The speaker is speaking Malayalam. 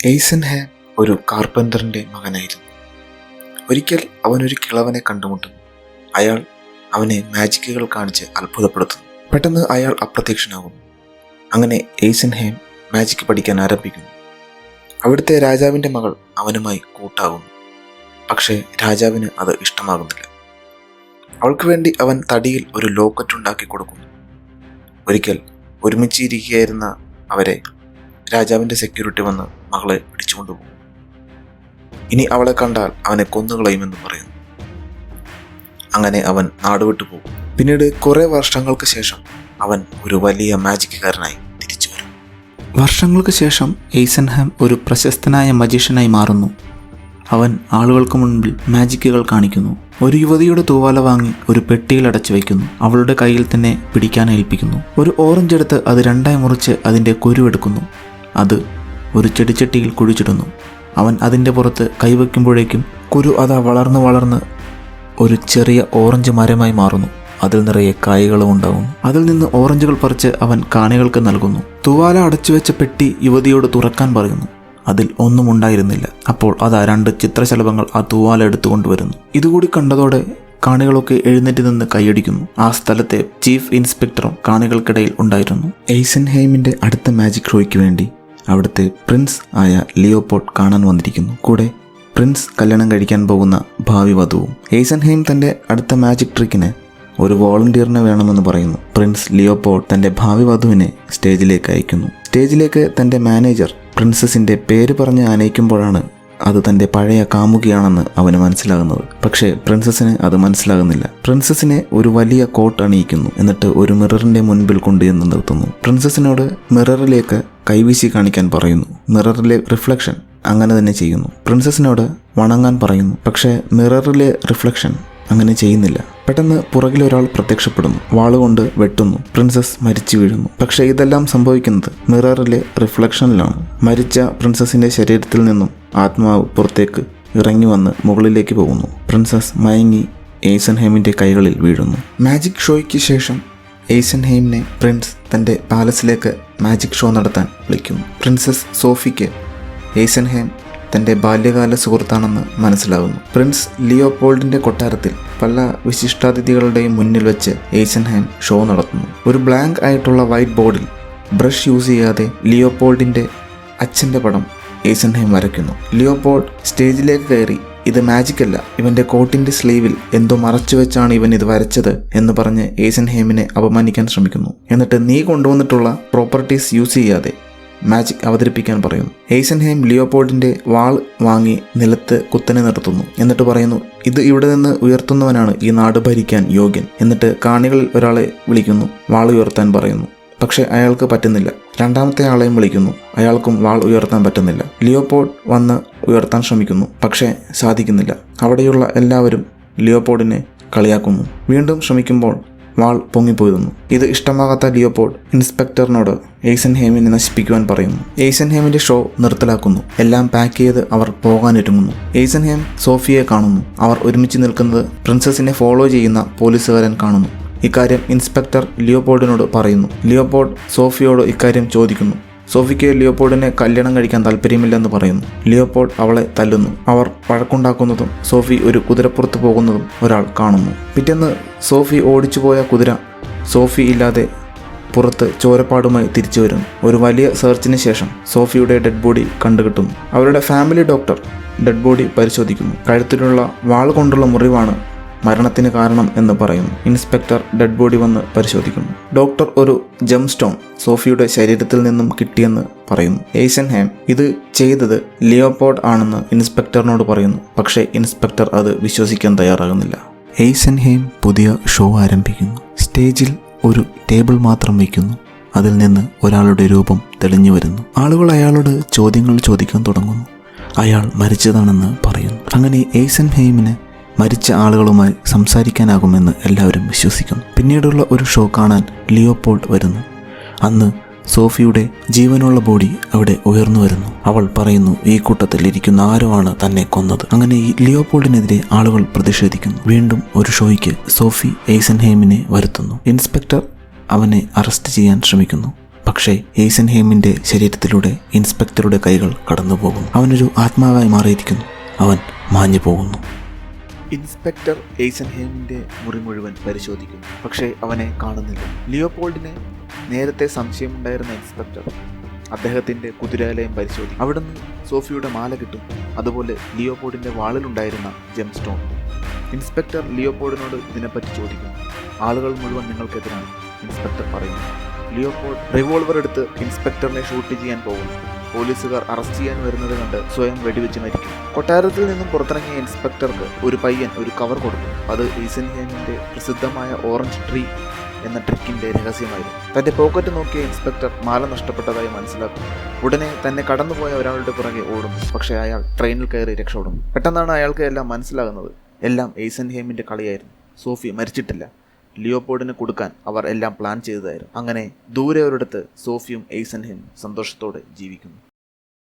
എയ്സൻഹാം ഒരു കാർപ്പൻ്ററിൻ്റെ മകനായിരുന്നു. ഒരിക്കൽ അവനൊരു കിളവനെ കണ്ടുമുട്ടുന്നു. അയാൾ അവനെ മാജിക്കുകൾ കാണിച്ച് അത്ഭുതപ്പെടുത്തുന്നു. പെട്ടെന്ന് അയാൾ അപ്രത്യക്ഷനാകുന്നു. അങ്ങനെ എയ്സൻഹാം മാജിക് പഠിക്കാൻ ആരംഭിക്കുന്നു. അവിടുത്തെ രാജാവിൻ്റെ മകൾ അവനുമായി കൂട്ടാകുന്നു. പക്ഷേ രാജാവിന് അത് ഇഷ്ടമാകുന്നില്ല. അവൾക്ക് വേണ്ടി അവൻ തടിയിൽ ഒരു ലോക്കറ്റ് ഉണ്ടാക്കി കൊടുക്കുന്നു. ഒരിക്കൽ ഒരുമിച്ചിരിക്കുകയായിരുന്ന അവരെ രാജാവിൻ്റെ സെക്യൂരിറ്റി വന്ന് മകളെ പിടിച്ചുകൊണ്ടുപോകും. ഇനി അവളെ കണ്ടാൽ അവനെ കൊന്നുകളയുമെന്ന് പറയുന്നു. അങ്ങനെ അവൻ നാടുവിട്ടു പോകും. പിന്നീട് കുറേ വർഷങ്ങൾക്ക് ശേഷം അവൻ ഒരു വലിയ മാജിക്കുകാരനായി തിരിച്ചു വരും. വർഷങ്ങൾക്ക് ശേഷം എയ്സൻഹാം ഒരു പ്രശസ്തനായ മജീഷ്യനായി മാറുന്നു. അവൻ ആളുകൾക്ക് മുൻപിൽ മാജിക്കുകൾ കാണിക്കുന്നു. ഒരു യുവതിയുടെ തൂവാല വാങ്ങി ഒരു പെട്ടിയിൽ അടച്ചു വയ്ക്കുന്നു. അവളുടെ കയ്യിൽ തന്നെ പിടിക്കാൻ ഏൽപ്പിക്കുന്നു. ഒരു ഓറഞ്ച് എടുത്ത് അത് രണ്ടായി മുറിച്ച് അതിൻ്റെ കുരുവെടുക്കുന്നു. അത് ഒരു ചെടിച്ചട്ടിയിൽ കുഴിച്ചിടുന്നു. അവൻ അതിൻ്റെ പുറത്ത് കൈവയ്ക്കുമ്പോഴേക്കും കുരു അതാ വളർന്ന് ഒരു ചെറിയ ഓറഞ്ച് മരമായി മാറുന്നു. അതിൽ നിറയെ കായ്കളും ഉണ്ടാകുന്നു. അതിൽ നിന്ന് ഓറഞ്ചുകൾ പറിച്ച് അവൻ കാണികൾക്ക് നൽകുന്നു. തൂവാല അടച്ചുവെച്ച പെട്ടി യുവതിയോട് തുറക്കാൻ പറയുന്നു. അതിൽ ഒന്നും ഉണ്ടായിരുന്നില്ല. അപ്പോൾ അതാ 2 ചിത്രശലഭങ്ങൾ ആ തൂവാല എടുത്തുകൊണ്ടുവരുന്നു. ഇതുകൂടി കണ്ടതോടെ കാണികളൊക്കെ എഴുന്നേറ്റ് നിന്ന് കൈയടിക്കുന്നു. ആ സ്ഥലത്തെ ചീഫ് ഇൻസ്പെക്ടറും കാണികൾക്കിടയിൽ ഉണ്ടായിരുന്നു. എയ്സൻഹൈമിൻ്റെ അടുത്ത മാജിക് ഷോയ്ക്ക് വേണ്ടി അവിടുത്തെ പ്രിൻസ് ആയ ലിയോപോൾഡ് കാണാൻ വന്നിരിക്കുന്നു. കൂടെ പ്രിൻസ് കല്യാണം കഴിക്കാൻ പോകുന്ന ഭാവി വധുവും. എയ്സൻഹൈം തൻ്റെ അടുത്ത മാജിക് ട്രിക്കിന് ഒരു വോളണ്ടിയറിനെ വേണമെന്ന് പറയുന്നു. പ്രിൻസ് ലിയോപോൾഡ് തൻ്റെ ഭാവി വധുവിനെ സ്റ്റേജിലേക്ക് അയക്കുന്നു. സ്റ്റേജിലേക്ക് തൻ്റെ മാനേജർ പ്രിൻസസിൻ്റെ പേര് പറഞ്ഞ് ആനയിക്കുമ്പോഴാണ് അത് തൻ്റെ പഴയ കാമുകിയാണെന്ന് അവന് മനസ്സിലാകുന്നത്. പക്ഷേ പ്രിൻസസിന് അത് മനസ്സിലാകുന്നില്ല. പ്രിൻസസിനെ ഒരു വലിയ കോട്ട് അണിയിക്കുന്നു. എന്നിട്ട് ഒരു മിററിൻ്റെ മുൻപിൽ കൊണ്ടുവന്ന് നിർത്തുന്നു. പ്രിൻസസിനോട് മിററിലേക്ക് കൈവീശി കാണിക്കാൻ പറയുന്നു. മിററിലെ റിഫ്ലക്ഷൻ അങ്ങനെ തന്നെ ചെയ്യുന്നു. പ്രിൻസസിനോട് വണങ്ങാൻ പറയുന്നു. പക്ഷേ മിററിലെ റിഫ്ലക്ഷൻ അങ്ങനെ ചെയ്യുന്നില്ല. പെട്ടെന്ന് പുറകിലൊരാൾ പ്രത്യക്ഷപ്പെടുന്നു. വാളുകൊണ്ട് വെട്ടുന്നു. പ്രിൻസസ് മരിച്ചു വീഴുന്നു. പക്ഷേ ഇതെല്ലാം സംഭവിക്കുന്നത് മിററിലെ റിഫ്ലക്ഷനിലാണ്. മരിച്ച പ്രിൻസസിൻ്റെ ശരീരത്തിൽ നിന്നും ആത്മാവ് പുറത്തേക്ക് ഇറങ്ങി വന്ന് മുകളിലേക്ക് പോകുന്നു. പ്രിൻസസ് മയങ്ങി എയ്സൻഹൈമിൻ്റെ കൈകളിൽ വീഴുന്നു. മാജിക് ഷോയ്ക്ക് ശേഷം എയ്സൻഹൈമിനെ പ്രിൻസ് തൻ്റെ പാലസിലേക്ക് മാജിക് ഷോ നടത്താൻ വിളിക്കുന്നു. പ്രിൻസസ് സോഫിക്ക് എയ്സൻഹൈം തൻ്റെ ബാല്യകാല സുഹൃത്താണെന്ന് മനസ്സിലാകുന്നു. പ്രിൻസ് ലിയോപോൾഡിൻ്റെ കൊട്ടാരത്തിൽ പല വിശിഷ്ടാതിഥികളുടെയും മുന്നിൽ വെച്ച് എയ്സൻഹൈം ഷോ നടത്തുന്നു. ഒരു ബ്ലാങ്ക് ആയിട്ടുള്ള വൈറ്റ് ബോർഡിൽ ബ്രഷ് യൂസ് ചെയ്യാതെ ലിയോപോൾഡിൻ്റെ അച്ഛൻ്റെ പടം എയ്സൻഹൈം വരയ്ക്കുന്നു. ലിയോപോൾഡ് സ്റ്റേജിലേക്ക് കയറി ഇത് മാജിക് അല്ല, ഇവൻ്റെ കോട്ടിൻ്റെ സ്ലീവിൽ എന്തോ മറച്ചു വെച്ചാണ് ഇവൻ ഇത് വരച്ചത് എന്ന് പറഞ്ഞ് എയ്സൻഹൈമിനെ അപമാനിക്കാൻ ശ്രമിക്കുന്നു. എന്നിട്ട് നീ കൊണ്ടുവന്നിട്ടുള്ള പ്രോപ്പർട്ടീസ് യൂസ് ചെയ്യാതെ മാജിക് അവതരിപ്പിക്കാൻ പറയുന്നു. എയ്സൻഹൈം ലിയോപോൾഡിൻ്റെ വാൾ വാങ്ങി നിലത്ത് കുത്തനെ നിർത്തുന്നു. എന്നിട്ട് പറയുന്നു, ഇത് ഇവിടെ നിന്ന് ഉയർത്തുന്നവനാണ് ഈ നാട് ഭരിക്കാൻ യോഗ്യൻ. എന്നിട്ട് കാണികളിൽ ഒരാളെ വിളിക്കുന്നു. വാൾ ഉയർത്താൻ പറയുന്നു. പക്ഷേ അയാൾക്ക് പറ്റുന്നില്ല. രണ്ടാമത്തെ ആളെയും വിളിക്കുന്നു. അയാൾക്കും വാൾ ഉയർത്താൻ പറ്റുന്നില്ല. ലിയോപോൾഡ് വന്ന് ഉയർത്താൻ ശ്രമിക്കുന്നു. പക്ഷേ സാധിക്കുന്നില്ല. അവിടെയുള്ള എല്ലാവരും ലിയോപോൾഡിനെ കളിയാക്കുന്നു. വീണ്ടും ശ്രമിക്കുമ്പോൾ വാൾ പൊങ്ങിപ്പോയിരുന്നു. ഇത് ഇഷ്ടമാകാത്ത ലിയോപോൾഡ് ഇൻസ്പെക്ടറിനോട് എയ്സൻഹൈമിനെ നശിപ്പിക്കുവാൻ പറയുന്നു. എയ്സൻഹൈമിൻ്റെ ഷോ നിർത്തലാക്കുന്നു. എല്ലാം പാക്ക് ചെയ്ത് അവർ പോകാനൊരുങ്ങുന്നു. എയ്സൻഹൈം സോഫിയെ കാണുന്നു. അവർ ഒരുമിച്ച് നിൽക്കുന്നത് പ്രിൻസസിനെ ഫോളോ ചെയ്യുന്ന പോലീസുകാരൻ കാണുന്നു. ഇക്കാര്യം ഇൻസ്പെക്ടർ ലിയോപോൾഡിനോട് പറയുന്നു. ലിയോപോൾഡ് സോഫിയോട് ഇക്കാര്യം ചോദിക്കുന്നു. സോഫിക്ക് ലിയോപോൾഡിനെ കല്യാണം കഴിക്കാൻ താല്പര്യമില്ലെന്ന് പറയുന്നു. ലിയോപോൾഡ് അവളെ തല്ലുന്നു. അവർ വഴക്കുണ്ടാക്കുന്നതും സോഫി ഒരു കുതിരപ്പുറത്ത് പോകുന്നതും ഒരാൾ കാണുന്നു. പിറ്റേന്ന് സോഫി ഓടിച്ചുപോയ കുതിര സോഫി ഇല്ലാതെ പുറത്ത് ചോരപ്പാടുമായി തിരിച്ചു വരുന്നു. ഒരു വലിയ സെർച്ചിന് ശേഷം സോഫിയുടെ ഡെഡ് ബോഡി കണ്ടുകിട്ടുന്നു. അവരുടെ ഫാമിലി ഡോക്ടർ ഡെഡ് ബോഡി പരിശോധിക്കുന്നു. കഴുത്തിലുള്ള വാൾ കൊണ്ടുള്ള മുറിവാണ് മരണത്തിന് കാരണം എന്ന് പറയുന്നു. ഇൻസ്പെക്ടർ ഡെഡ് ബോഡി വന്ന് പരിശോധിക്കുന്നു. ഡോക്ടർ ഒരു ജം സ്റ്റോൺ സോഫിയുടെ ശരീരത്തിൽ നിന്നും കിട്ടിയെന്ന് പറയുന്നു. എയ്സൻഹൈം ഇത് ചെയ്തത് ലിയോപോൾഡ് ആണെന്ന് ഇൻസ്പെക്ടറിനോട് പറയുന്നു. പക്ഷേ ഇൻസ്പെക്ടർ അത് വിശ്വസിക്കാൻ തയ്യാറാകുന്നില്ല. എയ്സൻഹൈം പുതിയ ഷോ ആരംഭിക്കുന്നു. സ്റ്റേജിൽ ഒരു ടേബിൾ മാത്രം വയ്ക്കുന്നു. അതിൽ നിന്ന് ഒരാളുടെ രൂപം തെളിഞ്ഞു വരുന്നു. ആളുകൾ അയാളോട് ചോദ്യങ്ങൾ ചോദിക്കാൻ തുടങ്ങുന്നു. അയാൾ മരിച്ചതാണെന്ന് പറയുന്നു. അങ്ങനെ എയ്സൻഹൈമിന് മരിച്ച ആളുകളുമായി സംസാരിക്കാനാകുമെന്ന് എല്ലാവരും വിശ്വസിക്കുന്നു. പിന്നീടുള്ള ഒരു ഷോ കാണാൻ ലിയോപോൾഡ് വരുന്നു. അന്ന് സോഫിയുടെ ജീവനുള്ള ബോഡി അവിടെ ഉയർന്നു വരുന്നു. അവൾ പറയുന്നു, ഈ കൂട്ടത്തിൽ ഇരിക്കുന്ന ആരോ ആണ് തന്നെ കൊന്നത്. അങ്ങനെ ഈ ലിയോപോൾഡിനെതിരെ ആളുകൾ പ്രതിഷേധിക്കുന്നു. വീണ്ടും ഒരു ഷോയ്ക്ക് സോഫി എയ്സൻഹൈമിനെ വരുത്തുന്നു. ഇൻസ്പെക്ടർ അവനെ അറസ്റ്റ് ചെയ്യാൻ ശ്രമിക്കുന്നു. പക്ഷേ എയ്സൻഹെയിമിന്റെ ശരീരത്തിലൂടെ ഇൻസ്പെക്ടറുടെ കൈകൾ കടന്നുപോകുന്നു. അവനൊരു ആത്മാവായി മാറിയിരിക്കുന്നു. അവൻ മാഞ്ഞു പോകുന്നു. ഇൻസ്പെക്ടർ എയ്സൻഹെയിമിന്റെ മുറി മുഴുവൻ പരിശോധിക്കുന്നു, പക്ഷേ അവനെ കാണുന്നില്ല. ലിയോപോൾഡിന് നേരത്തെ സംശയമുണ്ടായിരുന്ന ഇൻസ്പെക്ടർ അദ്ദേഹത്തിന്റെ കുതിരാലയം പരിശോധിക്കും. അവിടുന്ന് സോഫിയുടെ മാല കിട്ടും, അതുപോലെ ലിയോപോൾഡിന്റെ വാളിലുണ്ടായിരുന്ന ജെം സ്റ്റോൺ. ഇൻസ്പെക്ടർ ലിയോപോൾഡിനോട് ഇതിനെപ്പറ്റി ചോദിക്കുന്നു. ആളുകൾ മുഴുവൻ നിങ്ങൾക്കെതിരാണ്, ഇൻസ്പെക്ടർ പറയുന്നു. ലിയോപോൾഡ് റിവോൾവർ എടുത്ത് ഇൻസ്പെക്ടറിനെ ഷൂട്ട് ചെയ്യാൻ പോകുന്നു. പോലീസുകാർ അറസ്റ്റ് ചെയ്യാൻ വരുന്നത് കണ്ട് സ്വയം വെടിവെച്ച് മരിക്കും. കൊട്ടാരത്തിൽ നിന്നും പുറത്തിറങ്ങിയ ഇൻസ്പെക്ടർക്ക് ഒരു പയ്യൻ ഒരു കവർ കൊടുത്തു. അത് എയ്സൻഹെയിമിന്റെ പ്രസിദ്ധമായ ഓറഞ്ച് ട്രീ എന്ന ട്രിക്കിന്റെ രഹസ്യമായിരുന്നു. തന്റെ പോക്കറ്റ് നോക്കിയ ഇൻസ്പെക്ടർ മാല നഷ്ടപ്പെട്ടതായി മനസ്സിലാക്കുന്നു. ഉടനെ തന്നെ കടന്നുപോയ ഒരാളുടെ പുറകെ ഓടുന്നു, പക്ഷേ അയാൾ ട്രെയിനിൽ കയറി രക്ഷപ്പെടുന്നു. പെട്ടെന്നാണ് അയാൾക്ക് എല്ലാം മനസ്സിലാകുന്നത്. എല്ലാം എയ്സൻഹെയിമിന്റെ കളിയായിരുന്നു. സോഫി മരിച്ചിട്ടില്ല. ലിയോപോൾഡിന് കൊടുക്കാൻ അവർ എല്ലാം പ്ലാൻ ചെയ്തതായിരുന്നു. അങ്ങനെ ദൂരെ ഒരിടത്ത് സോഫിയും എയ്സൻഹെയിമും സന്തോഷത്തോടെ ജീവിക്കുന്നു.